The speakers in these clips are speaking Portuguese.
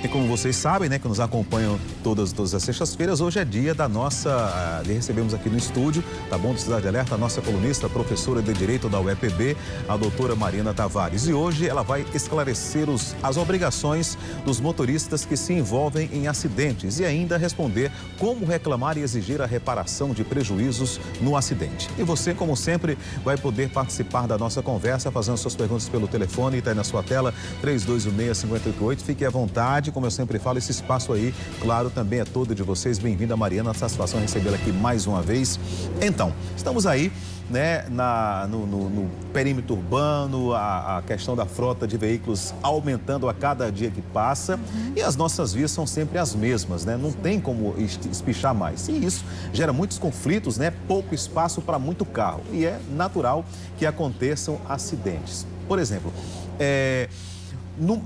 E como vocês sabem, né, que nos acompanham todas as sextas-feiras, hoje é dia da nossa... recebemos aqui no estúdio, tá bom, do Cidade Alerta, a nossa colunista, professora de Direito da UEPB, a doutora Mariana Tavares. E hoje ela vai esclarecer as obrigações dos motoristas que se envolvem em acidentes e ainda responder como reclamar e exigir a reparação de prejuízos no acidente. E você, como sempre, vai poder participar da nossa conversa, fazendo suas perguntas pelo telefone, está aí na sua tela, 3216-5088. Fique à vontade. Como eu sempre falo, esse espaço aí, claro, também é todo de vocês. Bem-vinda, Mariana, satisfação recebê-la aqui mais uma vez. Então, estamos aí, né, no perímetro urbano, a questão da frota de veículos aumentando a cada dia que passa, e as nossas vias são sempre as mesmas, né? Não tem como espichar mais. E isso gera muitos conflitos, né? Pouco espaço para muito carro. E é natural que aconteçam acidentes. Por exemplo,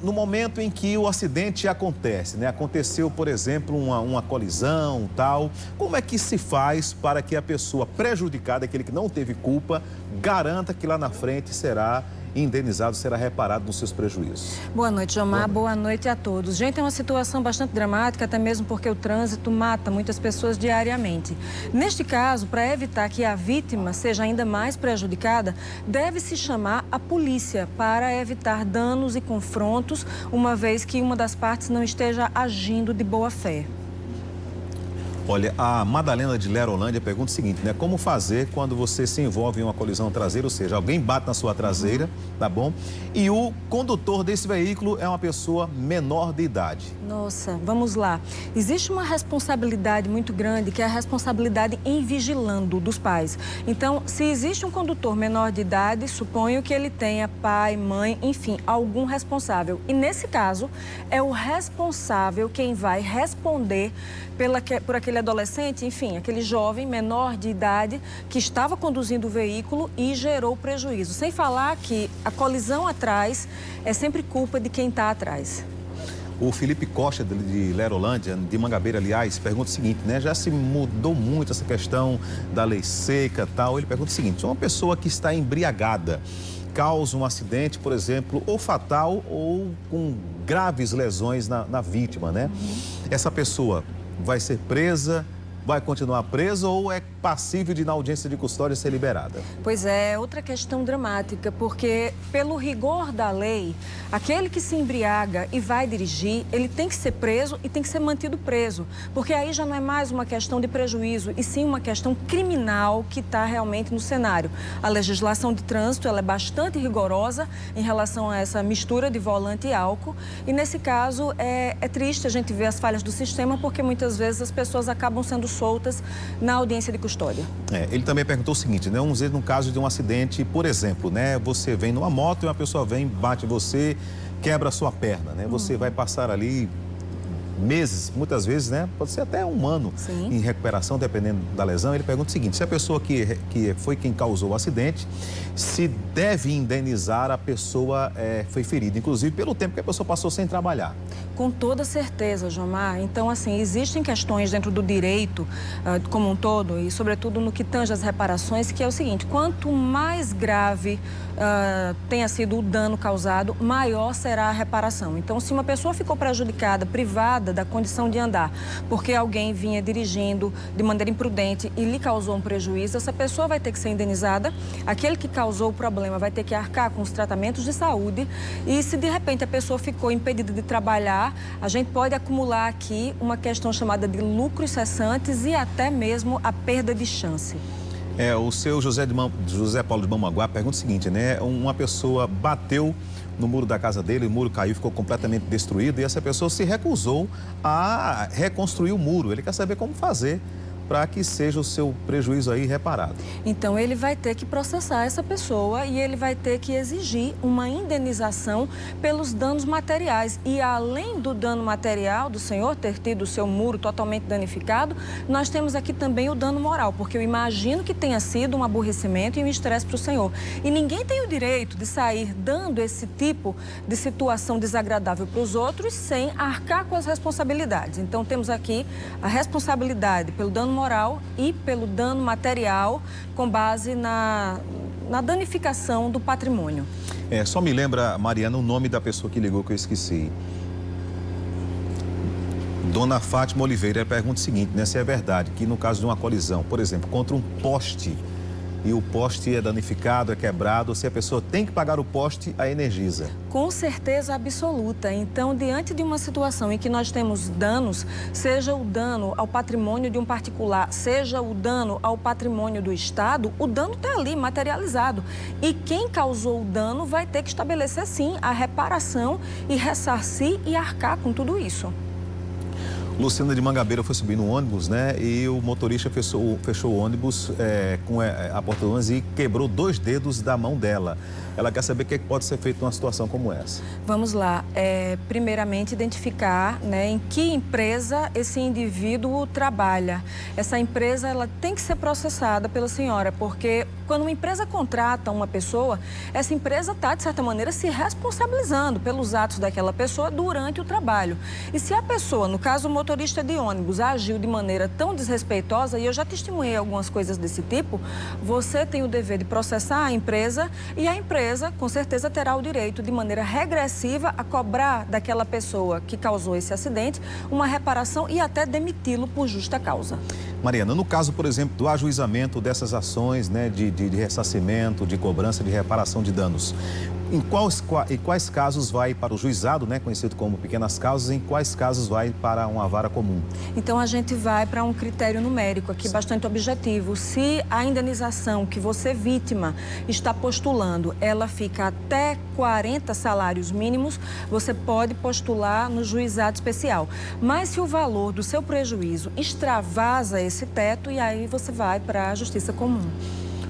no momento em que o acidente acontece, né? Aconteceu, por exemplo, uma colisão, tal. Como é que se faz para que a pessoa prejudicada, aquele que não teve culpa, garanta que lá na frente será indenizado, será reparado nos seus prejuízos? Boa noite, Jomar. Boa noite a todos. Gente, é uma situação bastante dramática, até mesmo porque o trânsito mata muitas pessoas diariamente. Neste caso, para evitar que a vítima seja ainda mais prejudicada, deve-se chamar a polícia para evitar danos e confrontos, uma vez que uma das partes não esteja agindo de boa fé. Olha, a Madalena de Lerolândia pergunta o seguinte, né? Como fazer quando você se envolve em uma colisão traseira, ou seja, alguém bate na sua traseira, tá bom? E o condutor desse veículo é uma pessoa menor de idade. Nossa, vamos lá. Existe uma responsabilidade muito grande, que é a responsabilidade em vigilando dos pais. Então, se existe um condutor menor de idade, suponho que ele tenha pai, mãe, enfim, algum responsável. E nesse caso, é o responsável quem vai responder por aquele adolescente, enfim, aquele jovem menor de idade que estava conduzindo o veículo e gerou prejuízo. Sem falar que a colisão atrás é sempre culpa de quem está atrás. O Felipe Costa, de Lerolândia, de Mangabeira, aliás, pergunta o seguinte, né? Já se mudou muito essa questão da lei seca e tal. Ele pergunta o seguinte, uma pessoa que está embriagada causa um acidente, por exemplo, ou fatal ou com graves lesões na vítima, né? Essa pessoa vai ser presa, vai continuar presa ou é passível de, na audiência de custódia, ser liberada? Pois é, outra questão dramática, porque pelo rigor da lei, aquele que se embriaga e vai dirigir, ele tem que ser preso e tem que ser mantido preso, porque aí já não é mais uma questão de prejuízo, e sim uma questão criminal que está realmente no cenário. A legislação de trânsito, ela é bastante rigorosa em relação a essa mistura de volante e álcool, e nesse caso é triste a gente ver as falhas do sistema, porque muitas vezes as pessoas acabam sendo soltas na audiência de custódia. Ele também perguntou o seguinte, né? Vamos dizer, no caso de um acidente, por exemplo, né? Você vem numa moto e uma pessoa vem, bate em você, quebra a sua perna, né? Você vai passar ali meses, muitas vezes, né? Pode ser até um ano em recuperação, dependendo da lesão. Ele pergunta o seguinte, se a pessoa que foi quem causou o acidente, se deve indenizar a pessoa foi ferida, inclusive pelo tempo que a pessoa passou sem trabalhar. Com toda certeza, Jomar. Então, assim, existem questões dentro do direito como um todo e, sobretudo, no que tange as reparações, que é o seguinte, quanto mais grave tenha sido o dano causado, maior será a reparação. Então, se uma pessoa ficou prejudicada, privada da condição de andar, porque alguém vinha dirigindo de maneira imprudente e lhe causou um prejuízo, essa pessoa vai ter que ser indenizada, aquele que causou o problema vai ter que arcar com os tratamentos de saúde e, se de repente a pessoa ficou impedida de trabalhar, a gente pode acumular aqui uma questão chamada de lucros cessantes e até mesmo a perda de chance. O seu José Paulo de Mamanguá pergunta o seguinte, né? Uma pessoa bateu no muro da casa dele, o muro caiu, ficou completamente destruído e essa pessoa se recusou a reconstruir o muro. Ele quer saber como fazer para que seja o seu prejuízo aí reparado. Então, ele vai ter que processar essa pessoa e ele vai ter que exigir uma indenização pelos danos materiais. E além do dano material, do senhor ter tido o seu muro totalmente danificado, nós temos aqui também o dano moral, porque eu imagino que tenha sido um aborrecimento e um estresse para o senhor. E ninguém tem o direito de sair dando esse tipo de situação desagradável para os outros sem arcar com as responsabilidades. Então, temos aqui a responsabilidade pelo dano moral e pelo dano material com base na danificação do patrimônio. Só me lembra, Mariana, o nome da pessoa que ligou que eu esqueci. Dona Fátima Oliveira pergunta o seguinte, né? Se é verdade que no caso de uma colisão, por exemplo, contra um poste, e o poste é danificado, é quebrado, se a pessoa tem que pagar o poste, a Energisa. Com certeza absoluta. Então, diante de uma situação em que nós temos danos, seja o dano ao patrimônio de um particular, seja o dano ao patrimônio do Estado, o dano está ali, materializado. E quem causou o dano vai ter que estabelecer, sim, a reparação e ressarcir e arcar com tudo isso. Luciana de Mangabeira foi subir no ônibus, né? E o motorista fechou o ônibus com a porta-ônibus e quebrou 2 dedos da mão dela. Ela quer saber o que pode ser feito numa situação como essa. Vamos lá. Primeiramente, identificar, né, em que empresa esse indivíduo trabalha. Essa empresa ela tem que ser processada pela senhora, porque quando uma empresa contrata uma pessoa, essa empresa está, de certa maneira, se responsabilizando pelos atos daquela pessoa durante o trabalho. E se a pessoa, no caso o motorista de ônibus, agiu de maneira tão desrespeitosa, e eu já testemunhei algumas coisas desse tipo, você tem o dever de processar a empresa e a empresa, com certeza, terá o direito, de maneira regressiva, a cobrar daquela pessoa que causou esse acidente uma reparação e até demiti-lo por justa causa. Mariana, no caso, por exemplo, do ajuizamento dessas ações, né, de ressarcimento, de cobrança, de reparação de danos, em quais casos vai para o juizado, né, conhecido como pequenas causas, em quais casos vai para uma vara comum? Então, a gente vai para um critério numérico aqui bastante objetivo. Se a indenização que você, vítima, está postulando, ela fica até 40 salários mínimos, você pode postular no juizado especial. Mas se o valor do seu prejuízo extravasa esse teto, e aí você vai para a justiça comum.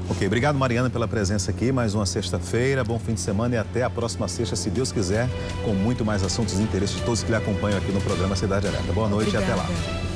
Ok, obrigado, Mariana, pela presença aqui. Mais uma sexta-feira, bom fim de semana e até a próxima sexta, se Deus quiser, com muito mais assuntos e interesses de todos que lhe acompanham aqui no programa Cidade Alerta. Boa noite. Obrigada. E até lá.